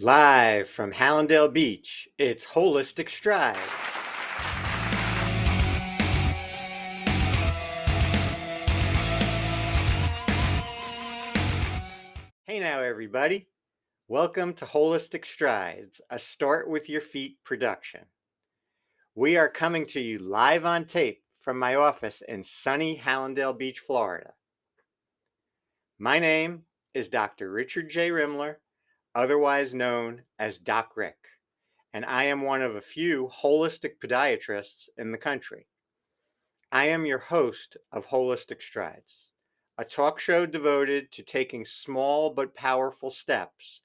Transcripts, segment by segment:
Live from Hallandale Beach, it's Holistic Strides. Hey now, everybody. Welcome to Holistic Strides, a Start With Your Feet production. We are coming to you live on tape from my office in sunny Hallandale Beach, Florida. My name is Dr. Richard J. Rimler, otherwise known as Doc Rick, and I am one of a few holistic podiatrists in the country. I am your host of Holistic Strides, a talk show devoted to taking small but powerful steps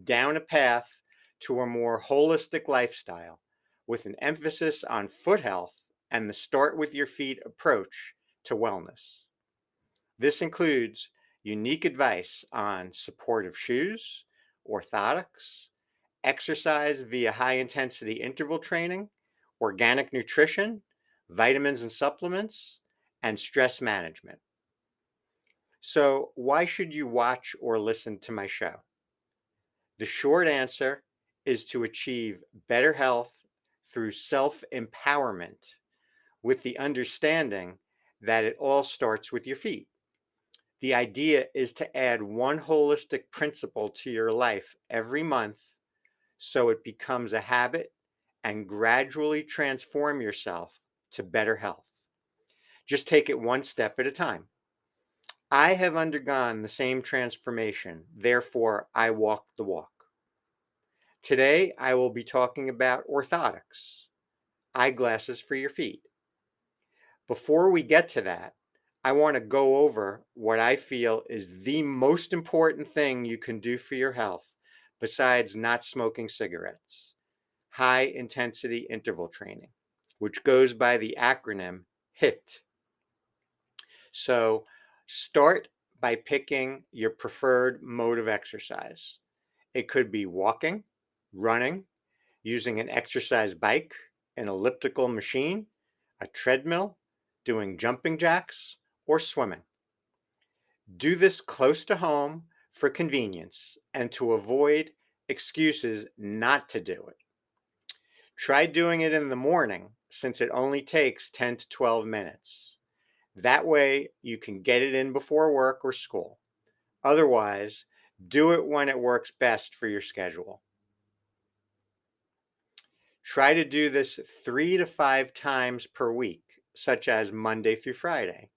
down a path to a more holistic lifestyle with an emphasis on foot health and the start with your feet approach to wellness. This includes unique advice on supportive shoes, orthotics, exercise via high intensity interval training, organic nutrition, vitamins and supplements, and stress management. So, why should you watch or listen to my show? The short answer is to achieve better health through self empowerment with the understanding that it all starts with your feet. The idea is to add one holistic principle to your life every month so it becomes a habit and gradually transform yourself to better health. Just take it one step at a time. I have undergone the same transformation, therefore, I walk the walk. Today, I will be talking about orthotics, eyeglasses for your feet. Before we get to that, I want to go over what I feel is the most important thing you can do for your health besides not smoking cigarettes: high intensity interval training, which goes by the acronym HIT. So start by picking your preferred mode of exercise. It could be walking, running, using an exercise bike, an elliptical machine, a treadmill, doing jumping jacks, or swimming. Do this close to home for convenience and to avoid excuses not to do it. Try doing it in the morning since it only takes 10 to 12 minutes. That way you can get it in before work or school. Otherwise, do it when it works best for your schedule. Try to do this 3 to 5 times per week, such as Monday through Friday,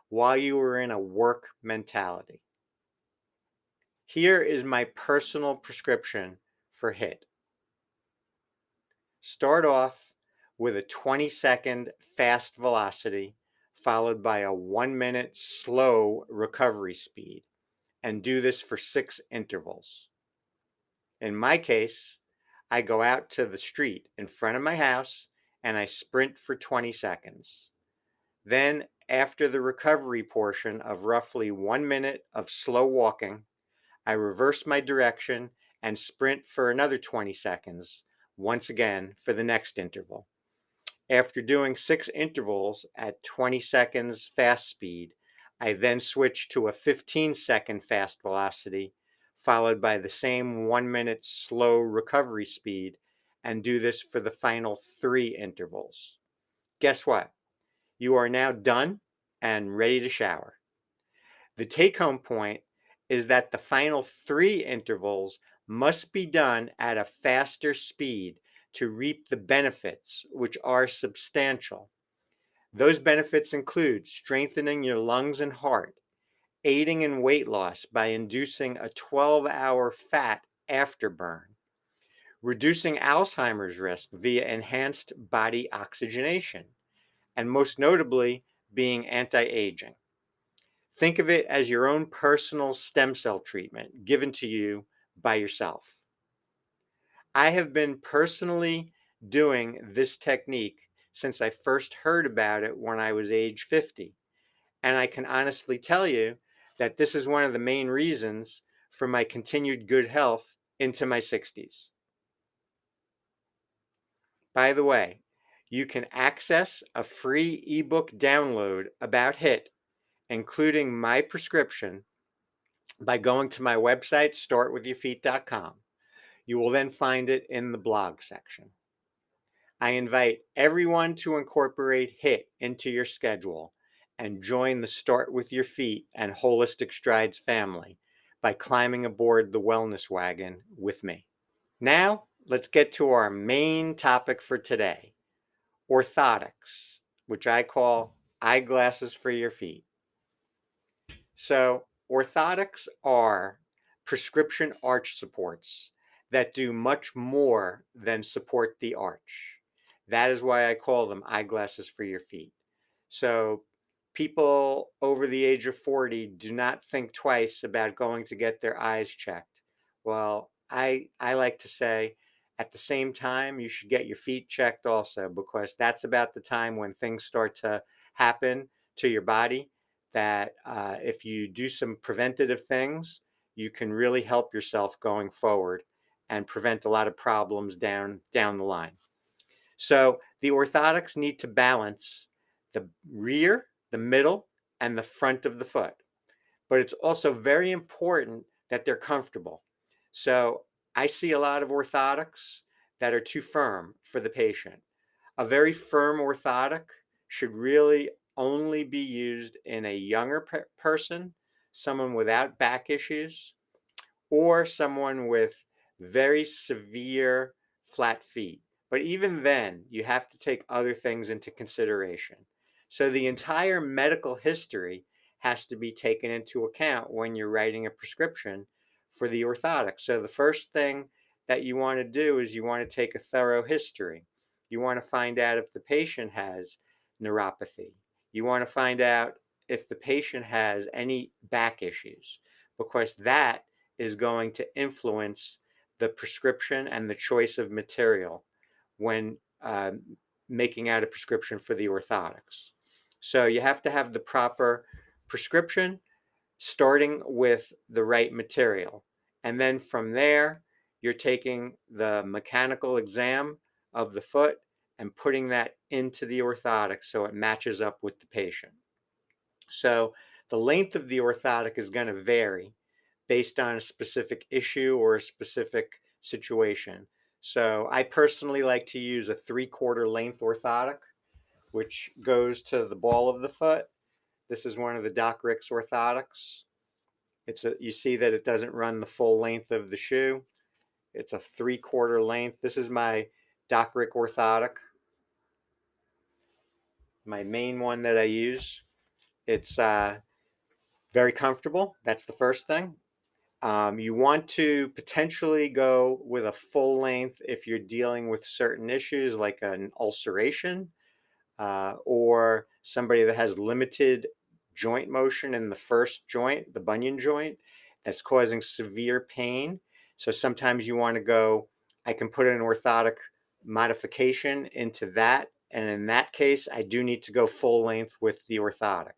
while you are in a work mentality. Here is my personal prescription for HIT. Start off with a 20-second fast velocity, followed by a 1-minute slow recovery speed, and do this for 6 intervals. In my case, I go out to the street in front of my house and I sprint for 20 seconds. Then, after the recovery portion of roughly 1 minute of slow walking, I reverse my direction and sprint for another 20 seconds, once again for the next interval. After doing 6 intervals at 20 seconds fast speed, I then switch to a 15-second fast velocity, followed by the same 1-minute slow recovery speed, and do this for the final 3 intervals. Guess what? You are now done and ready to shower. The take home point is that the final 3 intervals must be done at a faster speed to reap the benefits, which are substantial. Those benefits include strengthening your lungs and heart, aiding in weight loss by inducing a 12-hour fat afterburn, reducing Alzheimer's risk via enhanced body oxygenation, and most notably, being anti-aging. Think of it as your own personal stem cell treatment given to you by yourself. I have been personally doing this technique since I first heard about it when I was age 50. And I can honestly tell you that this is one of the main reasons for my continued good health into my 60s. By the way, you can access a free ebook download about HIT, including my prescription, by going to my website, startwithyourfeet.com. You will then find it in the blog section. I invite everyone to incorporate HIIT into your schedule and join the Start with Your Feet and Holistic Strides family by climbing aboard the wellness wagon with me. Now, let's get to our main topic for today, orthotics, which I call eyeglasses for your feet. So, orthotics are prescription arch supports that do much more than support the arch. That is why I call them eyeglasses for your feet. So, people over the age of 40 do not think twice about going to get their eyes checked. Well, I like to say at the same time, you should get your feet checked also, because that's about the time when things start to happen to your body that if you do some preventative things, you can really help yourself going forward and prevent a lot of problems down the line. So the orthotics need to balance the rear, the middle, and the front of the foot. But it's also very important that they're comfortable. So I see a lot of orthotics that are too firm for the patient. A very firm orthotic should really only be used in a younger person, someone without back issues, or someone with very severe flat feet. But even then, you have to take other things into consideration. So the entire medical history has to be taken into account when you're writing a prescription for the orthotic. So the first thing that you want to do is you want to take a thorough history. You want to find out if the patient has neuropathy. You want to find out if the patient has any back issues, because that is going to influence the prescription and the choice of material when making out a prescription for the orthotics. So you have to have the proper prescription, starting with the right material. And then from there, you're taking the mechanical exam of the foot and putting that into the orthotic so it matches up with the patient. So the length of the orthotic is going to vary based on a specific issue or a specific situation. So I personally like to use a 3/4 length orthotic, which goes to the ball of the foot. This is one of the Doc Rick's orthotics. You see that it doesn't run the full length of the shoe. It's a 3/4 length. This is my Doc Rick orthotic, my main one that I use. It's very comfortable. That's the first thing. You want to potentially go with a full length if you're dealing with certain issues like an ulceration, or somebody that has limited joint motion in the first joint, the bunion joint, that's causing severe pain. So sometimes you want to go, I can put an orthotic modification into that. And in that case, I do need to go full length with the orthotic.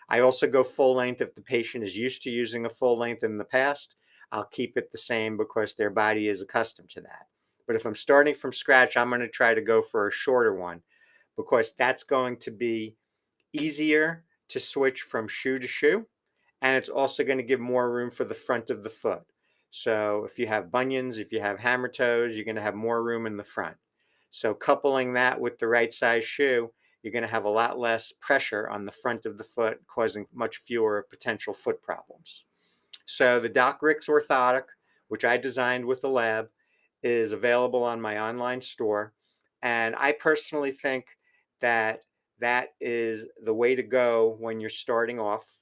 I also go full length if the patient is used to using a full length in the past. I'll keep it the same because their body is accustomed to that. But if I'm starting from scratch, I'm going to try to go for a shorter one, because that's going to be easier to switch from shoe to shoe. And it's also going to give more room for the front of the foot. So if you have bunions, if you have hammer toes, you're going to have more room in the front. So coupling that with the right size shoe, you're going to have a lot less pressure on the front of the foot, causing much fewer potential foot problems. So the Doc Rick's orthotic, which I designed with the lab, is available on my online store. And I personally think that that is the way to go when you're starting off.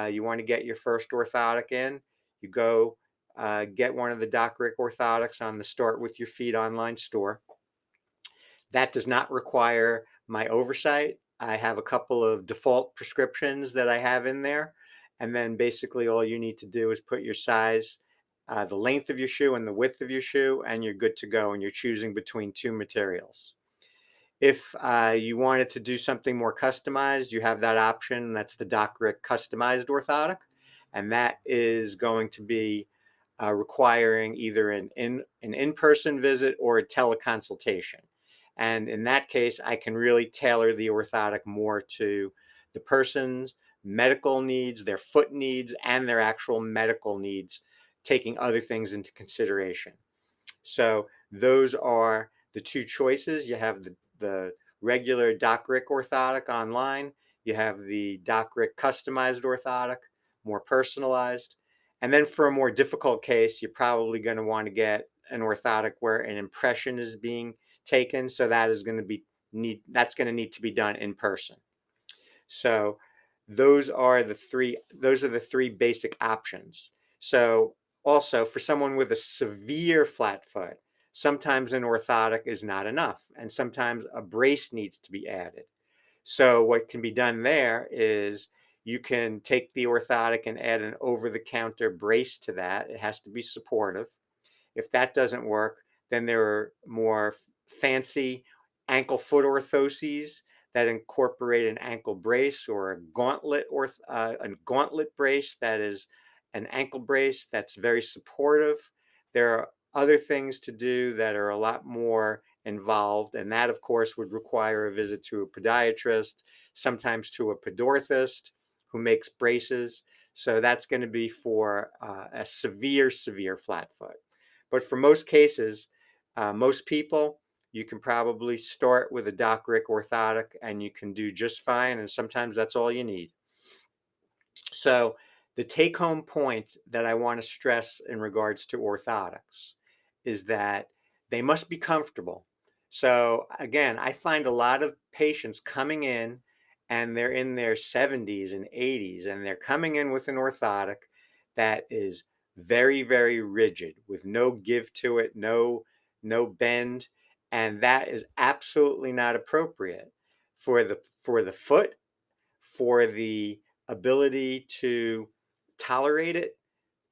You want to get your first orthotic in, you go get one of the Doc Rick orthotics on the Start With Your Feet online store. That does not require my oversight. I have a couple of default prescriptions that I have in there. And then basically all you need to do is put your size, the length of your shoe and the width of your shoe, and you're good to go. And you're choosing between two materials. If you wanted to do something more customized, you have that option. That's the Doc Rick customized orthotic. And that is going to be requiring either an in-person visit or a teleconsultation. And in that case, I can really tailor the orthotic more to the person's medical needs, their foot needs, and their actual medical needs, taking other things into consideration. So those are the two choices. You have the regular Doc Rick orthotic online. You have the Doc Rick customized orthotic, more personalized. And then for a more difficult case, you're probably going to want to get an orthotic where an impression is being taken. So that is going to be that's going to need to be done in person. So those are the three basic options. So also for someone with a severe flat foot, sometimes an orthotic is not enough and sometimes a brace needs to be added. So what can be done there is you can take the orthotic and add an over-the-counter brace to that. It has to be supportive. If that doesn't work, then there are more fancy ankle foot orthoses that incorporate an ankle brace or a gauntlet brace that is an ankle brace that's very supportive. There are other things to do that are a lot more involved, and that, of course, would require a visit to a podiatrist, sometimes to a podorthist who makes braces. So that's going to be for a severe flat foot. But for most cases, most people, you can probably start with a Doc Rick orthotic and you can do just fine. And sometimes that's all you need. So the take home point that I want to stress in regards to orthotics is that they must be comfortable. So again, I find a lot of patients coming in and they're in their 70s and 80s and they're coming in with an orthotic that is very rigid with no give to it, no bend, and that is absolutely not appropriate for the foot, for the ability to tolerate it.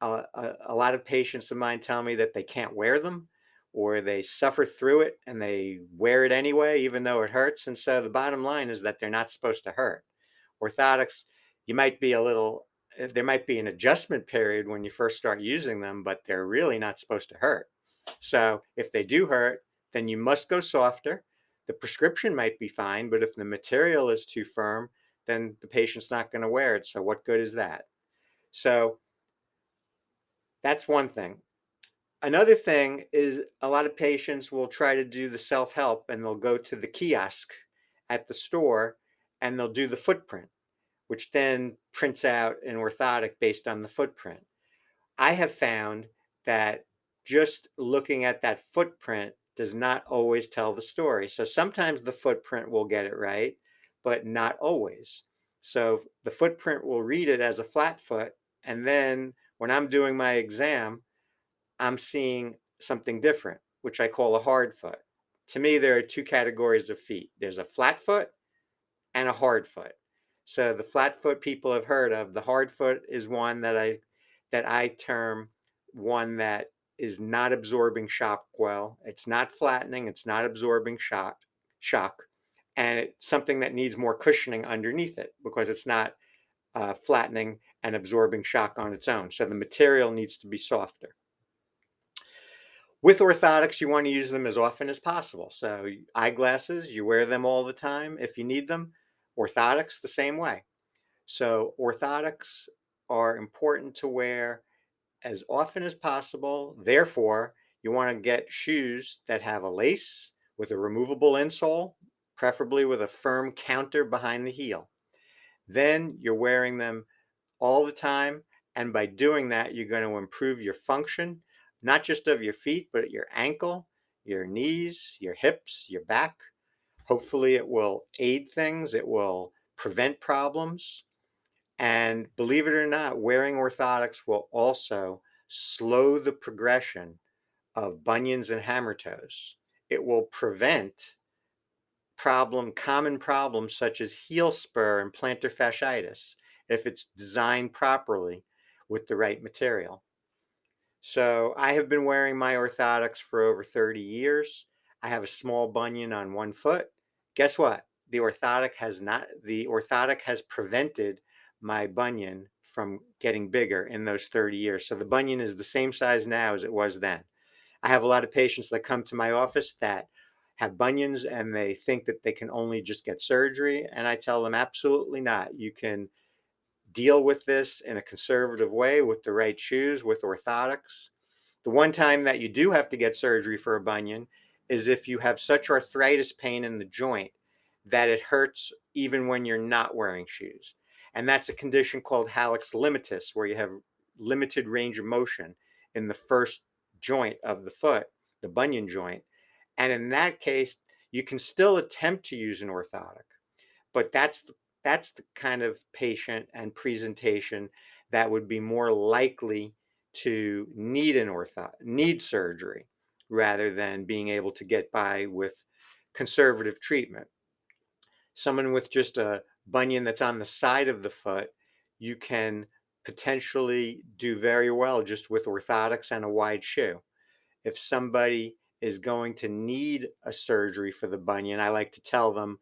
A lot of patients of mine tell me that they can't wear them or they suffer through it and they wear it anyway, even though it hurts. And so the bottom line is that they're not supposed to hurt. Orthotics, you might be a little, there might be an adjustment period when you first start using them, but they're really not supposed to hurt. So if they do hurt, then you must go softer. The prescription might be fine, but if the material is too firm, then the patient's not going to wear it. So what good is that? So that's one thing. Another thing is a lot of patients will try to do the self-help and they'll go to the kiosk at the store and they'll do the footprint, which then prints out an orthotic based on the footprint. I have found that just looking at that footprint does not always tell the story. So sometimes the footprint will get it right, but not always. So the footprint will read it as a flat foot. And then when I'm doing my exam, I'm seeing something different, which I call a hard foot. To me, there are two categories of feet. There's a flat foot and a hard foot. So the flat foot people have heard of. The hard foot is one that I term one that is not absorbing shock well. It's not flattening, it's not absorbing shock, and it's something that needs more cushioning underneath it because it's not flattening and absorbing shock on its own. So the material needs to be softer. With orthotics, you want to use them as often as possible. So eyeglasses, you wear them all the time if you need them. Orthotics, the same way. So orthotics are important to wear as often as possible. Therefore, you want to get shoes that have a lace with a removable insole, preferably with a firm counter behind the heel. Then you're wearing them all the time. And by doing that, you're going to improve your function, not just of your feet, but your ankle, your knees, your hips, your back. Hopefully, it will aid things, it will prevent problems. And believe it or not, wearing orthotics will also slow the progression of bunions and hammer toes. It will prevent common problems such as heel spur and plantar fasciitis if it's designed properly with the right material. So I have been wearing my orthotics for over 30 years. I have a small bunion on one foot. Guess what? The orthotic has prevented my bunion from getting bigger in those 30 years. So the bunion is the same size now as it was then. I have a lot of patients that come to my office that have bunions and they think that they can only just get surgery. And I tell them absolutely not. You can deal with this in a conservative way with the right shoes, with orthotics. The one time that you do have to get surgery for a bunion is if you have such arthritis pain in the joint that it hurts even when you're not wearing shoes. And that's a condition called hallux limitus, where you have limited range of motion in the first joint of the foot, the bunion joint. And in that case, you can still attempt to use an orthotic, but that's the kind of patient and presentation that would be more likely to need surgery rather than being able to get by with conservative treatment. Someone with just a bunion that's on the side of the foot, you can potentially do very well just with orthotics and a wide shoe. If somebody is going to need a surgery for the bunion, I like to tell them,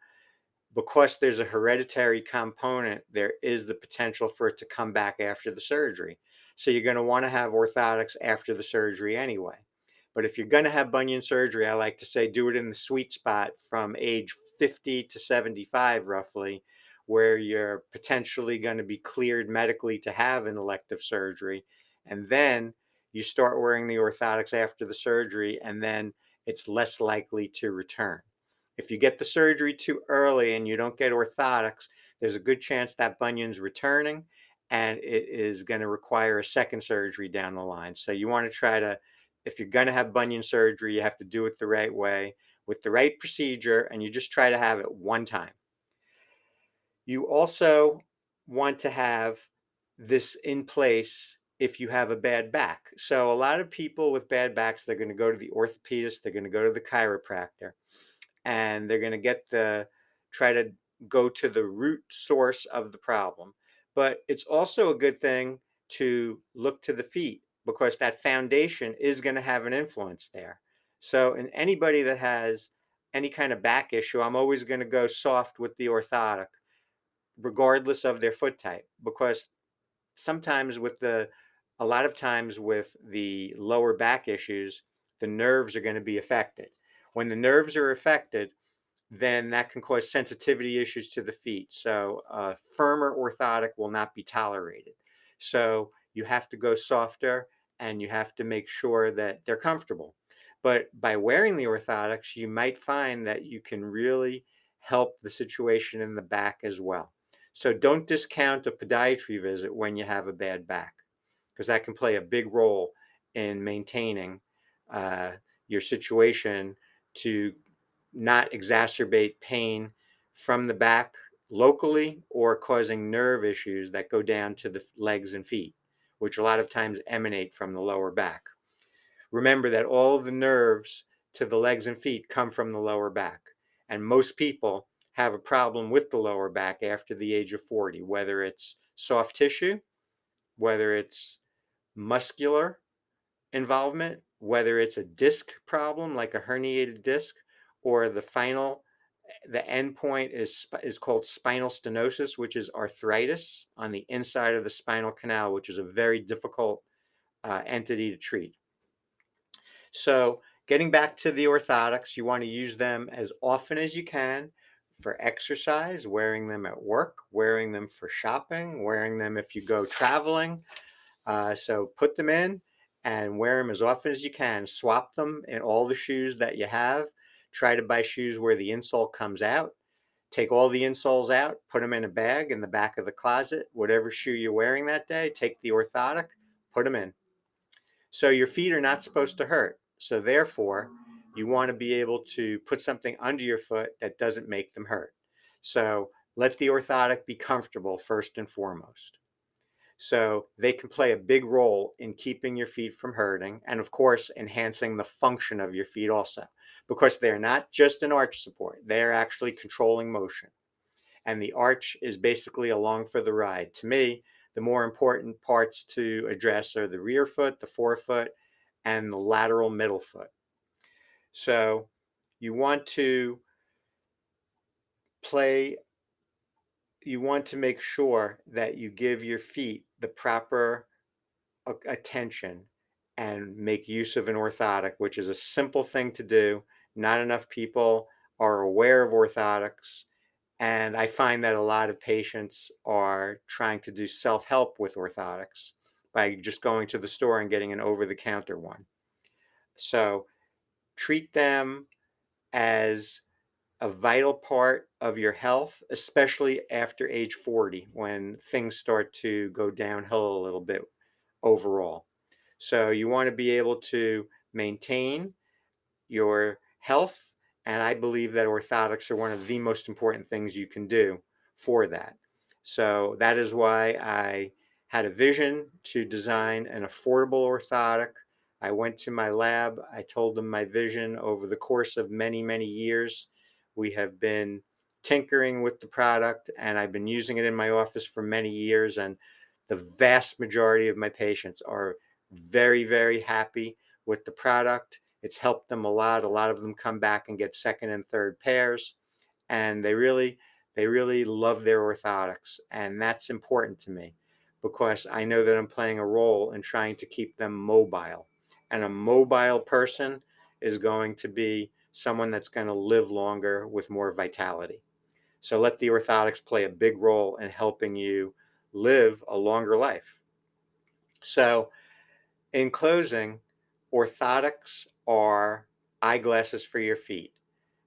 because there's a hereditary component, there is the potential for it to come back after the surgery. So you're going to want to have orthotics after the surgery anyway. But if you're going to have bunion surgery, I like to say do it in the sweet spot from age 50 to 75, roughly, where you're potentially going to be cleared medically to have an elective surgery. And then you start wearing the orthotics after the surgery, and then it's less likely to return. If you get the surgery too early and you don't get orthotics, there's a good chance that bunion's returning and it is going to require a second surgery down the line. So you want to try to, if you're going to have bunion surgery, you have to do it the right way with the right procedure, and you just try to have it one time. You also want to have this in place if you have a bad back. So a lot of people with bad backs, they're going to go to the orthopedist, they're going to go to the chiropractor, and they're going to try to go to the root source of the problem. But it's also a good thing to look to the feet, because that foundation is going to have an influence there. So in anybody that has any kind of back issue, I'm always going to go soft with the orthotic regardless of their foot type, because sometimes a lot of times with the lower back issues, the nerves are going to be affected. When the nerves are affected, then that can cause sensitivity issues to the feet. So a firmer orthotic will not be tolerated. So you have to go softer, and you have to make sure that they're comfortable. But by wearing the orthotics, you might find that you can really help the situation in the back as well. So don't discount a podiatry visit when you have a bad back, because that can play a big role in maintaining uh, your situation to not exacerbate pain from the back locally or causing nerve issues that go down to the legs and feet, which a lot of times emanate from the lower back. Remember that all of the nerves to the legs and feet come from the lower back. And most people have a problem with the lower back after the age of 40, whether it's soft tissue, whether it's muscular involvement, whether it's a disc problem like a herniated disc, or the end point is called spinal stenosis, which is arthritis on the inside of the spinal canal, which is a very difficult entity to treat. So getting back to the orthotics, you want to use them as often as you can for exercise, wearing them at work, wearing them for shopping, wearing them if you go traveling. So put them in and wear them as often as you can. Swap them in all the shoes that you have. Try to buy shoes where the insole comes out. Take all the insoles out, put them in a bag in the back of the closet. Whatever shoe you're wearing that day, take the orthotic, put them in. So your feet are not supposed to hurt. So therefore, you want to be able to put something under your foot that doesn't make them hurt. So let the orthotic be comfortable first and foremost. So they can play a big role in keeping your feet from hurting, and of course, enhancing the function of your feet also, because they're not just an arch support, they're actually controlling motion. And the arch is basically along for the ride. To me, the more important parts to address are the rear foot, the forefoot, and the lateral middle foot. So you want to play, you want to make sure that you give your feet the proper attention and make use of an orthotic, which is a simple thing to do. Not enough people are aware of orthotics. And I find that a lot of patients are trying to do self help with orthotics by just going to the store and getting an over the counter one. So treat them as a vital part of your health, especially after age 40 when things start to go downhill a little bit overall. So you want to be able to maintain your health. And I believe that orthotics are one of the most important things you can do for that. So that is why I had a vision to design an affordable orthotic. I went to my lab. I told them my vision. Over the course of many, many years, we have been tinkering with the product, and I've been using it in my office for many years. And the vast majority of my patients are very, very happy with the product. It's helped them a lot. A lot of them come back and get second and third pairs, and they really love their orthotics, and that's important to me because I know that I'm playing a role in trying to keep them mobile. And a mobile person is going to be someone that's going to live longer with more vitality. So let the orthotics play a big role in helping you live a longer life. So in closing, orthotics are eyeglasses for your feet.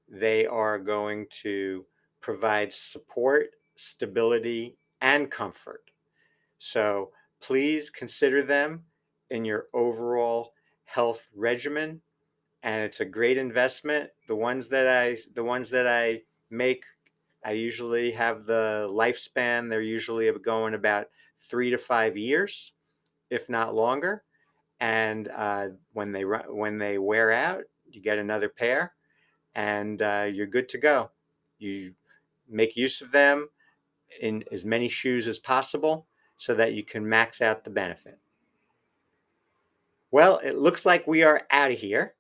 They are going to provide support, stability, and comfort. So please consider them in your overall health regimen, and it's a great investment. The ones that I make, I usually have the lifespan. They're usually going about 3 to 5 years, if not longer. And when they wear out, you get another pair, and you're good to go. You make use of them in as many shoes as possible so that you can max out the benefit. Well, it looks like we are out of here.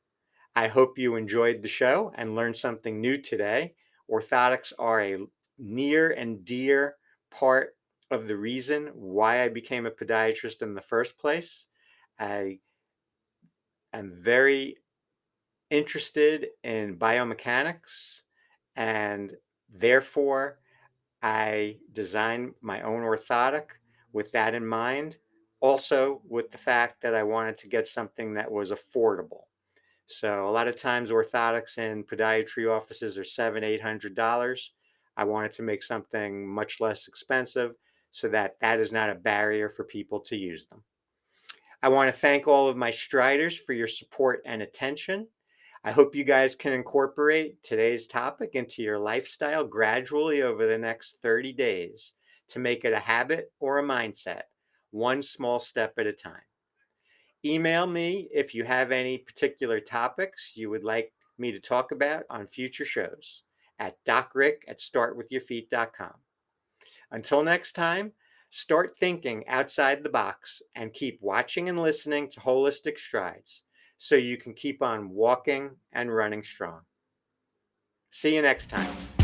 I hope you enjoyed the show and learned something new today. Orthotics are a near and dear part of the reason why I became a podiatrist in the first place. I am very interested in biomechanics, and therefore I designed my own orthotic with that in mind. Also, with the fact that I wanted to get something that was affordable. So a lot of times orthotics in podiatry offices are $700, $800. I wanted to make something much less expensive so that that is not a barrier for people to use them. I want to thank all of my striders for your support and attention. I hope you guys can incorporate today's topic into your lifestyle gradually over the next 30 days to make it a habit or a mindset, one small step at a time. Email me if you have any particular topics you would like me to talk about on future shows at docrick@startwithyourfeet.com. Until next time, start thinking outside the box and keep watching and listening to Holistic Strides so you can keep on walking and running strong. See you next time.